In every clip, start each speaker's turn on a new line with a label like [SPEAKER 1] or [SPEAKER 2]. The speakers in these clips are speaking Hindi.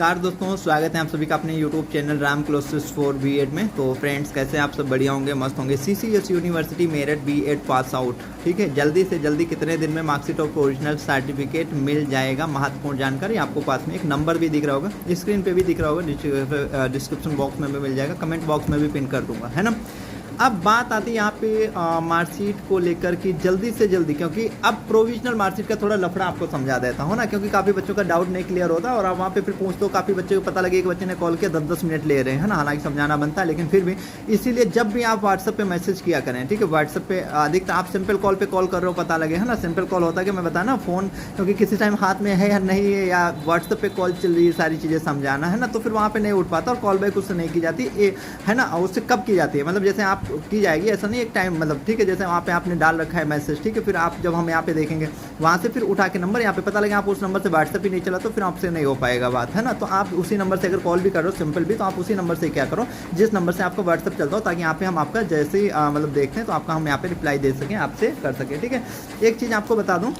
[SPEAKER 1] नमस्कार दोस्तों, स्वागत है आप सभी का अपने YouTube channel Ram classes for BEd में। तो फ्रेंड्स, कैसे आप सब बढ़िया होंगे, मस्त होंगे। CCS university Meerut BEd pass out, ठीक है। जल्दी से जल्दी कितने दिन में मार्कशीट और प्रोविजनल सर्टिफिकेट मिल जाएगा, महत्वपूर्ण जानकारी। आपको पास में एक नंबर भी दिख रहा होगा, स्क्रीन पे भी दिख रहा होगा, डिस्क्रिप्शन बॉक्स में भी मिल जाएगा, कमेंट बॉक्स में भी पिन कर दूंगा, है ना। अब बात आती है यहाँ पे मार्कशीट को लेकर कि जल्दी से जल्दी, क्योंकि अब प्रोविजनल मार्कशीट का थोड़ा लफड़ा आपको समझा देता हूँ ना, क्योंकि काफ़ी बच्चों का डाउट नहीं क्लियर होता और आप वहाँ पे फिर पूछते हो, काफ़ी बच्चों को पता लगे एक बच्चे ने कॉल किया 10-10 मिनट ले रहे हैं ना, हालांकि समझाना बनता है लेकिन फिर भी। इसीलिए जब भी आप व्हाट्सअप पे मैसेज किया करें, ठीक है। व्हाट्सअप पे अधिकतर आप सिंपल कॉल पे कॉल कर रहे हो, पता लगे, है ना। सिंपल कॉल होता है कि मैं बताया ना, फ़ोन क्योंकि किसी टाइम हाथ में है या नहीं है, या व्हाट्सअप पे कॉल चल रही है, सारी चीज़ें समझाना है ना, तो फिर वहाँ पे नहीं उठ पाता और कॉल बैक उससे नहीं की जाती है ना। उससे कब की जाती है, मतलब जैसे आप की जाएगी, ऐसा नहीं एक टाइम, मतलब ठीक है, जैसे वहाँ पे आपने डाल रखा है मैसेज, ठीक है। फिर आप जब हम यहाँ पे देखेंगे वहाँ से फिर उठा के नंबर यहाँ पे पता लगे आप उस नंबर से व्हाट्सएप ही नहीं चला, तो फिर आपसे नहीं हो पाएगा बात, है ना। तो आप उसी नंबर से अगर कॉल भी करो सिंपल भी, तो आप उसी नंबर से क्या करो, जिस नंबर से आपका व्हाट्सएप चलता हो, ताकि यहाँ पे हम आपका जैसे ही मतलब देखते हैं तो आपका हम यहाँ पे रिप्लाई दे सकें, आपसे कर सकें, ठीक है। एक चीज़ आपको बता दूँ,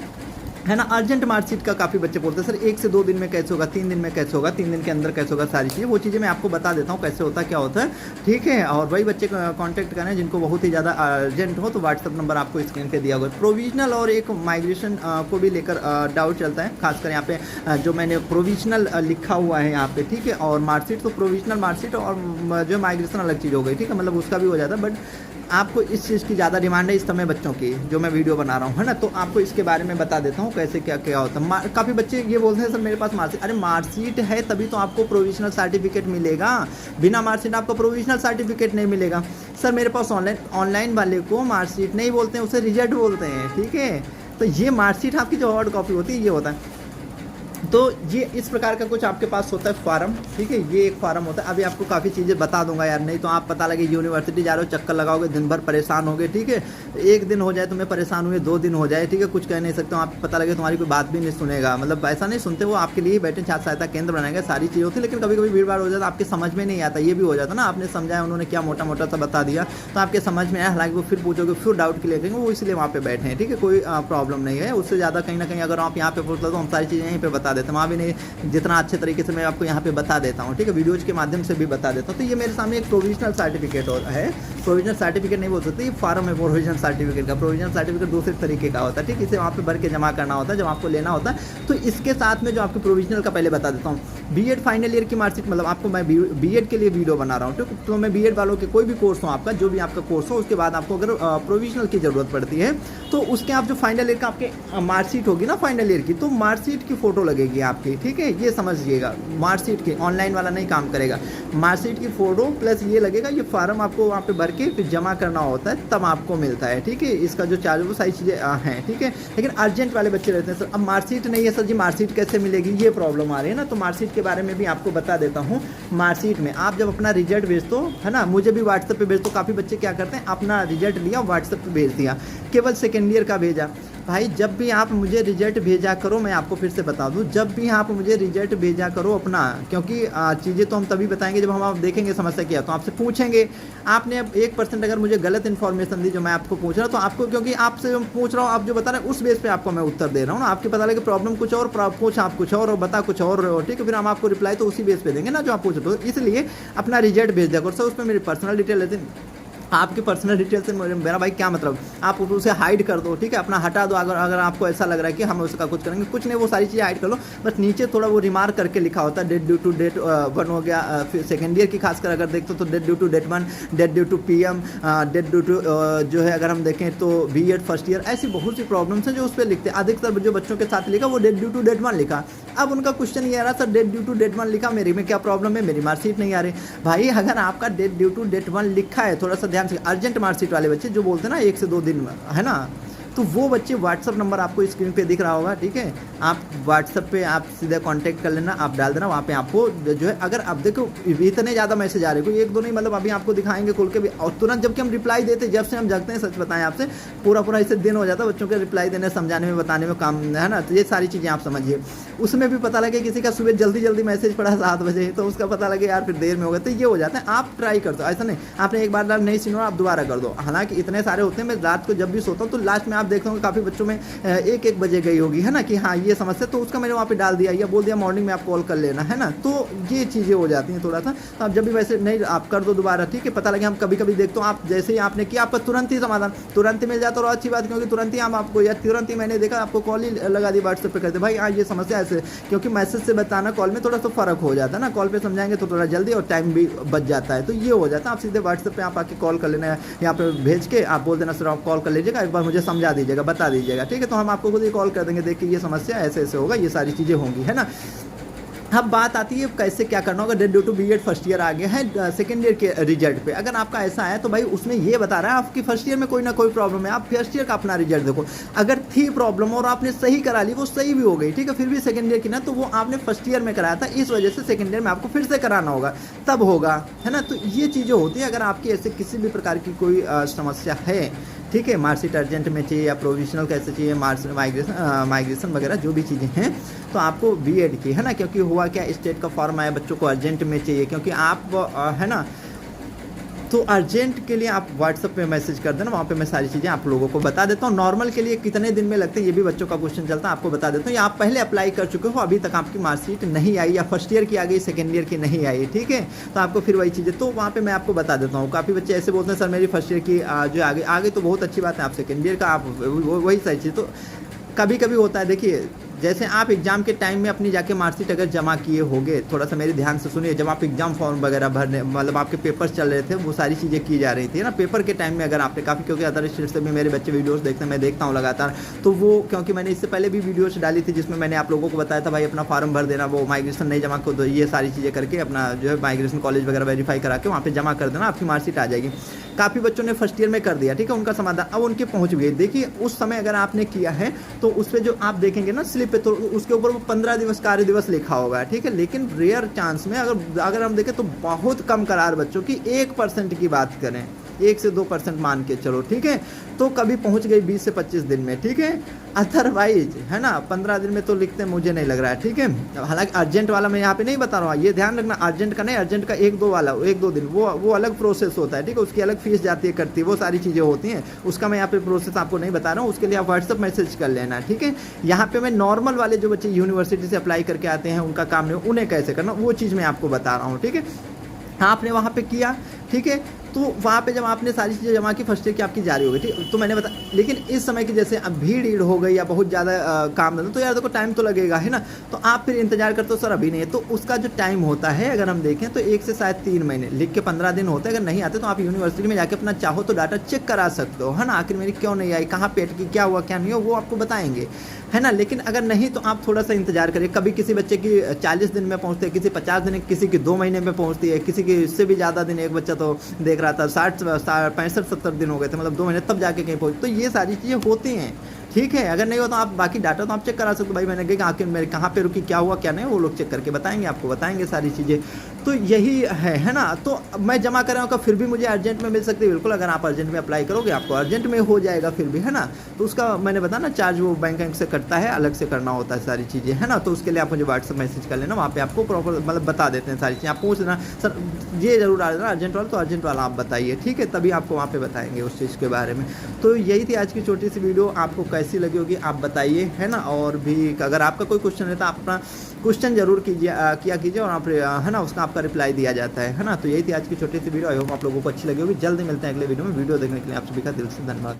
[SPEAKER 1] है ना, अर्जेंट मार्कशीट का काफ़ी बच्चे बोलते हैं सर 1 से 2 दिन में कैसे होगा, 3 दिन में कैसे होगा, 3 दिन के अंदर कैसे होगा, सारी चीज़ें वो चीज़ें मैं आपको बता देता हूँ कैसे होता है, क्या होता है, ठीक है। और वही बच्चे कांटेक्ट करें जिनको बहुत ही ज़्यादा अर्जेंट हो, तो व्हाट्सअप नंबर आपको स्क्रीन पे दिया होगा। प्रोविजनल और एक माइग्रेशन को भी लेकर डाउट चलता है, खासकर यहाँ पे जो मैंने प्रोविजनल लिखा हुआ है यहाँ पे, ठीक है। और मार्कशीट तो प्रोविजनल मार्कशीट और जो माइग्रेशन अलग चीज़ हो गई, ठीक है, मतलब उसका भी हो जाता है। बट आपको इस चीज़ की ज़्यादा डिमांड है इस समय बच्चों की, जो मैं वीडियो बना रहा हूँ, है ना। तो आपको इसके बारे में बता देता हूँ कैसे क्या क्या होता है। काफ़ी बच्चे ये बोलते हैं सर मेरे पास मार्कशीट, अरे मार्कशीट है तभी तो आपको प्रोविजनल सर्टिफिकेट मिलेगा, बिना मार्कशीट आपको प्रोविजनल सर्टिफिकेट नहीं मिलेगा। सर मेरे पास ऑनलाइन वाले को मार्कशीट नहीं बोलते हैं, उसे रिजल्ट बोलते हैं, ठीक है। तो ये मार्कशीट आपकी जो हार्ड कॉपी होती है ये होता है। तो ये इस प्रकार का कुछ आपके पास होता है फार्म, ठीक है। ये एक फार्म होता है। अभी आपको काफ़ी चीज़ें बता दूंगा यार, नहीं तो आप पता लगे यूनिवर्सिटी जा रहे हो, चक्कर लगाओगे, दिन भर परेशान होगे, ठीक है। एक दिन हो जाए तुम्हें परेशान हुए, 2 दिन हो जाए, ठीक है, कुछ कह नहीं सकते हो आप, पता लगे तुम्हारी कोई बात भी नहीं सुनेगा, मतलब ऐसा नहीं सुनते, वो आपके लिए बैठे, छात्र सहायता केंद्र बनाएंगे, सारी चीज़ होती है। लेकिन कभी कभी भीड़ भाड़ हो जाता है, आपके समझ में नहीं आता, ये भी हो जाता ना, आपने समझाया, उन्होंने क्या मोटा मोटा सा बता दिया तो आपके समझ में आया, हालांकि वो फिर पूछोगे, फिर डाउट क्लियर करेंगे, वो इसलिए वहाँ पे बैठे हैं, ठीक है। कोई प्रॉब्लम नहीं है, उससे ज़्यादा कहीं ना कहीं अगर आप यहाँ पे पूछ लो तो हम सारी चीज़ें यहीं पे बता देते हैं, वहाँ भी नहीं, जितना अच्छे तरीके से मैं आपको यहाँ पे बता देता हूँ, ठीक है, वीडियोज के माध्यम से भी बता देता हूँ। तो ये मेरे सामने एक प्रोविजनल सर्टिफिकेट है, प्रोविजनल सर्टिफिकेट नहीं बोल सकते, ये फार्म है प्रोविजनल सर्टिफिकेट का। प्रोविजनल सर्टिफिकेट दूसरे तरीके का होता है, ठीक है, इसे वहाँ पे भर के जमा करना होता है जब आपको लेना होता है। तो इसके साथ में जो आपको प्रोविजनल का पहले बता देता हूँ, बीएड फाइनल ईयर की मार्कशीट, मतलब आपको मैं बीएड के लिए वीडियो बना रहा हूँ, ठीक है। तो मैं बीएड वालों के कोई भी कोर्स हो आपका, जो भी आपका कोर्स हो, उसके बाद आपको अगर प्रोविजनल की ज़रूरत पड़ती है तो उसके आप जो फाइनल ईयर का आपके मार्कशीट होगी ना फाइनल ईयर की, तो मार्कशीट की फ़ोटो लगेगी आपकी, ठीक है, ये समझिएगा। मार्कशीट की ऑनलाइन वाला नहीं काम करेगा, मार्कशीट की फ़ोटो प्लस ये लगेगा, ये फार्म आपको वहाँ पे भर के फिर जमा करना होता है, तब आपको मिलता है, ठीक है। इसका जो चार्ज वो सारी चीज़ें हैं, ठीक है। लेकिन अर्जेंट वाले बच्चे रहते हैं सर अब मार्कशीट नहीं है सर जी, मार्कशीट कैसे मिलेगी, ये प्रॉब्लम आ रही है ना। तो मार्कशीट के बारे में भी आपको बता देता हूँ। मार्कशीट में आप जब अपना रिजल्ट भेज दो, है ना, मुझे भी व्हाट्सएप पे भेज दो, काफ़ी बच्चे क्या करते हैं, अपना रिजल्ट लिया व्हाट्सएप पे भेज दिया, केवल सेकेंड ईयर का भेजा। भाई जब भी आप मुझे रिजल्ट भेजा करो, मैं आपको फिर से बता दूं, जब भी आप मुझे रिजल्ट भेजा करो अपना, क्योंकि चीज़ें तो हम तभी बताएंगे जब हम आप देखेंगे समस्या क्या, तो आपसे पूछेंगे। आपने अब 1% अगर मुझे गलत इन्फॉर्मेशन दी जो मैं आपको पूछ रहा हूँ, तो आपको, क्योंकि आपसे पूछ रहा हूँ, आप जो बता रहे हैं उस बेस पे आपको मैं उत्तर दे रहा हूँ ना। आपके पता लगे प्रॉब्लम कुछ और, पूछ आप कुछ और बता कुछ और, ठीक है, फिर हम आपको रिप्लाई तो उसी बेस पे देंगे ना जो आप पूछ रहे हो। इसलिए अपना रिजल्ट भेज दिया करो सर, उसमें मेरी पर्सनल डिटेल लेते हैं। आपकी पर्सनल डिटेल से मेरा भाई क्या मतलब, आप उसे हाइड कर दो, ठीक है, अपना हटा दो। अगर आपको ऐसा लग रहा है कि हम उसका कुछ करेंगे, कुछ नहीं, वो सारी चीज़ें हाइड कर लो। बस नीचे थोड़ा वो रिमार्क करके लिखा होता है, डेट ड्यू टू डेट 1 हो गया, फिर सेकेंड ईयर की खासकर अगर देखते हो तो date due to date 1, date due to PM, date due to जो है अगर हम देखें तो बीएड फर्स्ट ईयर, ऐसी बहुत सी प्रॉब्लम्स हैं जो उस पर लिखते हैं। अधिकतर जो बच्चों के साथ लिखा वो डेट ड्यू टू डेट 1 लिखा। अब उनका क्वेश्चन ये आ रहा sir date due to date 1 लिखा, मेरे में क्या प्रॉब्लम है, मेरी मार्कशीट नहीं आ रही। भाई अगर आपका डेट ड्यू टू डेट 1 लिखा है, थोड़ा सा ध्यान से, अर्जेंट मार्कशीट वाले बच्चे जो बोलते हैं ना 1 से 2 दिन में, है ना, तो वो बच्चे व्हाट्सअप नंबर आपको स्क्रीन पे दिख रहा होगा, ठीक है। आप व्हाट्सअप पे आप सीधा कांटेक्ट कर लेना, आप डाल देना वहाँ पे आपको जो है, अगर आप देखो इतने ज़्यादा मैसेज आ रहे कोई 1-2 नहीं, मतलब अभी आपको दिखाएंगे खोल के भी, और तुरंत जबकि हम रिप्लाई देते, जब से हम जगते हैं सच बताएं आपसे, पूरा इससे दिन हो जाता है बच्चों के रिप्लाई देने, समझाने में, बताने में, काम, है ना। तो ये सारी चीज़ें आप समझिए। उसमें भी पता लगे किसी का सुबह जल्दी मैसेज पड़ा 7 बजे, तो उसका पता लगे यार फिर देर में हो गया, तो ये हो जाता है। आप ट्राई कर दो, ऐसा नहीं आपने एक बार नहीं सुना आप दोबारा कर दो। हालांकि इतने सारे होते हैं, मैं रात को जब भी सोता हूँ तो लास्ट में आप देखते होंगे काफ़ी बच्चों में 1-1 बजे गई होगी, है ना, कि हाँ ये समस्या, तो उसका मैंने वहाँ पे डाल दिया या बोल दिया मॉर्निंग में आप कॉल कर लेना, है ना। तो ये चीज़ें हो जाती हैं थोड़ा सा। तो आप जब भी वैसे नहीं आप कर दो दोबारा, ठीक है। पता लगे हम कभी-कभी देखते हो आप जैसे ही आपने किया आपका तुरंत ही समाधान तुरंत ही मिल जाता, और अच्छी बात क्योंकि तुरंत ही हम आपको या तुरंत ही मैंने देखा आपको कॉल ही लगा दी व्हाट्सएप पे करते भाई हाँ ये समस्या ऐसे, क्योंकि मैसेज से बताना कॉल में थोड़ा सा फ़र्क हो जाता है ना, कॉल पे समझाएंगे तो थोड़ा जल्दी और टाइम भी बच जाता है। तो ये हो जाता है, आप सीधे व्हाट्सएप पे आप आके कॉल कर लेना, यहाँ पे भेज के आप बोल देना सर आप कॉल कर लीजिएगा, एक बार मुझे समझा दीजिएगा, बता दीजिएगा, ठीक है। तो हम आपको खुद ही कॉल कर देंगे, देखिए ये समस्या ऐसे ऐसे होगा, ये सारी चीज़ें होंगी, है ना। अब बात आती है कैसे क्या करना होगा। Due to BEd first year आ गया है सेकेंड ईयर के रिजल्ट पे, अगर आपका ऐसा है तो भाई उसमें ये बता रहा है आपकी फर्स्ट ईयर में कोई ना कोई प्रॉब्लम है, आप फर्स्ट ईयर का अपना रिजल्ट देखो, अगर थी प्रॉब्लम और आपने सही करा ली वो सही भी हो गई, ठीक है, फिर भी सेकेंड ईयर की ना, तो वो आपने फर्स्ट ईयर में कराया था, इस वजह से सेकेंड ईयर में आपको फिर से कराना होगा, तब होगा, है ना। तो ये चीज़ें होती हैं। अगर आपकी ऐसे किसी भी प्रकार की कोई समस्या है, ठीक है, मार्कशीट अर्जेंट में चाहिए या प्रोविजनल कैसे चाहिए, माइग्रेशन वगैरह जो भी चीज़ें हैं, तो आपको बीएड की, है ना, क्योंकि हुआ क्या स्टेट का फॉर्म आया बच्चों को अर्जेंट में चाहिए, क्योंकि आप है ना, तो अर्जेंट के लिए आप व्हाट्सएप पे मैसेज कर देना, वहाँ पे मैं सारी चीज़ें आप लोगों को बता देता हूँ। नॉर्मल के लिए कितने दिन में लगते हैं ये भी बच्चों का क्वेश्चन चलता है, आपको बता देता हूँ। या आप पहले अप्लाई कर चुके हो, अभी तक आपकी मार्कशीट नहीं आई, या फर्स्ट ईयर की आ गई सेकेंड ईयर की नहीं आई, ठीक है, तो आपको फिर वही चीज़ें, तो वहाँ पर मैं आपको बता देता हूँ। काफ़ी बच्चे ऐसे बोलते हैं सर मेरी फर्स्ट ईयर की जो आ गई तो बहुत अच्छी बात है, आप सेकेंड ईयर का आप वही सारी चीज़, तो कभी कभी होता है। देखिए जैसे आप एग्ज़ाम के टाइम में अपनी जाके मार्कशीट अगर जमा किए होगे, थोड़ा सा मेरे ध्यान से सुनिए, जब आप एग्जाम फॉर्म वगैरह भरने मतलब आपके पेपर्स चल रहे थे, वो सारी चीज़ें की जा रही थी ना, पेपर के टाइम में अगर आपने काफ़ी, क्योंकि अदर स्टेट से भी मेरे बच्चे वीडियोस देखते हैं, मैं देखता हूँ लगातार, तो वो क्योंकि मैंने इससे पहले भी वीडियोस डाली थी जिसमें मैंने आप लोगों को बताया था भाई अपना फॉर्म भर देना, वो माइग्रेशन नहीं जमा कर दो, ये सारी चीज़ें करके अपना जो है माइग्रेशन कॉलेज वगैरह वेरीफाई करा के वहाँ पर जमा कर देना, आपकी मार्कशीट आ जाएगी। काफ़ी बच्चों ने फर्स्ट ईयर में कर दिया, ठीक है, उनका समाधान अब उनके पहुँच गए। देखिए उस समय अगर आपने किया है तो उस पर जो आप देखेंगे ना स्लिप पे, तो उसके ऊपर वो 15 दिवस कार्य दिवस लिखा होगा, ठीक है। लेकिन रेयर चांस में अगर हम देखें तो बहुत कम करार बच्चों की 1% की बात करें, 1 से 2% मान के चलो, ठीक है, तो कभी पहुंच गई 20 से 25 दिन में, ठीक है। अदरवाइज है ना 15 दिन में तो लिखते मुझे नहीं लग रहा है, ठीक है। हालांकि अर्जेंट वाला मैं यहाँ पे नहीं बता रहा हूँ, ये ध्यान रखना, अर्जेंट का नहीं, अर्जेंट का 1-2 वाला 1-2 दिन वो अलग प्रोसेस होता है, ठीक है, उसकी अलग फीस जाती है करती है, वो सारी चीज़ें होती हैं, उसका मैं यहाँ पे प्रोसेस आपको नहीं बता रहा हूँ, उसके लिए आप व्हाट्सअप मैसेज कर लेना, ठीक है। यहाँ पे मैं नॉर्मल वाले जो बच्चे यूनिवर्सिटी से अप्लाई करके आते हैं उनका काम नहीं, उन्हें कैसे करना वो चीज़ मैं आपको बता रहा हूँ, ठीक है। आपने वहाँ पे किया, ठीक है, तो वहाँ पे जब आपने सारी चीज़ें जमा की फर्स्ट ईयर की आपकी जारी हो गई, ठीक, तो मैंने बता, लेकिन इस समय की जैसे अब भीड़ हो गई या बहुत ज़्यादा काम धंधा, तो यार देखो टाइम तो लगेगा, है ना, तो आप फिर इंतजार करते हो सर अभी नहीं है, तो उसका जो टाइम होता है अगर हम देखें तो 1 से शायद 3 महीने, लिख के 15 दिन होते हैं, अगर नहीं आते तो आप यूनिवर्सिटी में जाके अपना चाहो तो डाटा चेक करा सकते हो, है ना, आखिर मेरी क्यों नहीं आई, कहाँ पेट की क्या हुआ क्या नहीं हुआ वो आपको बताएंगे, है ना। लेकिन अगर नहीं तो आप थोड़ा सा इंतजार करिए, कभी किसी बच्चे की 40 दिन में पहुँचती है, किसी 50 दिन, किसी की 2 महीने में पहुँचती है, किसी की इससे भी ज़्यादा दिन, एक बच्चा तो देख रहा था 65-70 दिन हो गए थे, मतलब 2 महीने तब जाके कहीं पहुँच, तो ये सारी चीज़ें होती हैं, ठीक है। अगर नहीं हो तो आप बाकी डाटा तो आप चेक करा सकते हो, भाई मैंने कहा आखिर मेरे कहाँ पे रुकी, क्या हुआ क्या नहीं, वो लोग चेक करके बताएंगे, आपको बताएंगे सारी चीज़ें, तो यही है ना। तो मैं जमा कर रहा हूँ फिर भी मुझे अर्जेंट में मिल सकती है, बिल्कुल, अगर आप अर्जेंट में अप्लाई करोगे आपको अर्जेंट में हो जाएगा फिर भी, है ना। तो उसका मैंने बताया ना चार्ज वो बैंक से कटता है, अलग से करना होता है सारी चीज़ें, है ना। तो उसके लिए आप मुझे व्हाट्सअप मैसेज कर लेना, वहाँ पे आपको प्रॉपर मतलब बता देते हैं सारी चीज़ें, आप पूछ लेना सर ये जरूर आ जाना अर्जेंट वाला, तो अर्जेंट वाला आप बताइए, ठीक है, तभी आपको वहाँ पे बताएंगे उस चीज़ के बारे में। तो यही थी आज की छोटी सी वीडियो, आपको कैसी लगी होगी आप बताइए, है ना। और भी अगर आपका कोई क्वेश्चन है तो आप अपना क्वेश्चन जरूर किया कीजिए, और आप है ना उसका आपका रिप्लाई दिया जाता है ना। तो यही थी आज की छोटी सी वीडियो, आई होप आप लोगों को अच्छी लगी होगी। जल्दी मिलते हैं अगले वीडियो में, वीडियो देखने के लिए आप सभी का दिल से धन्यवाद।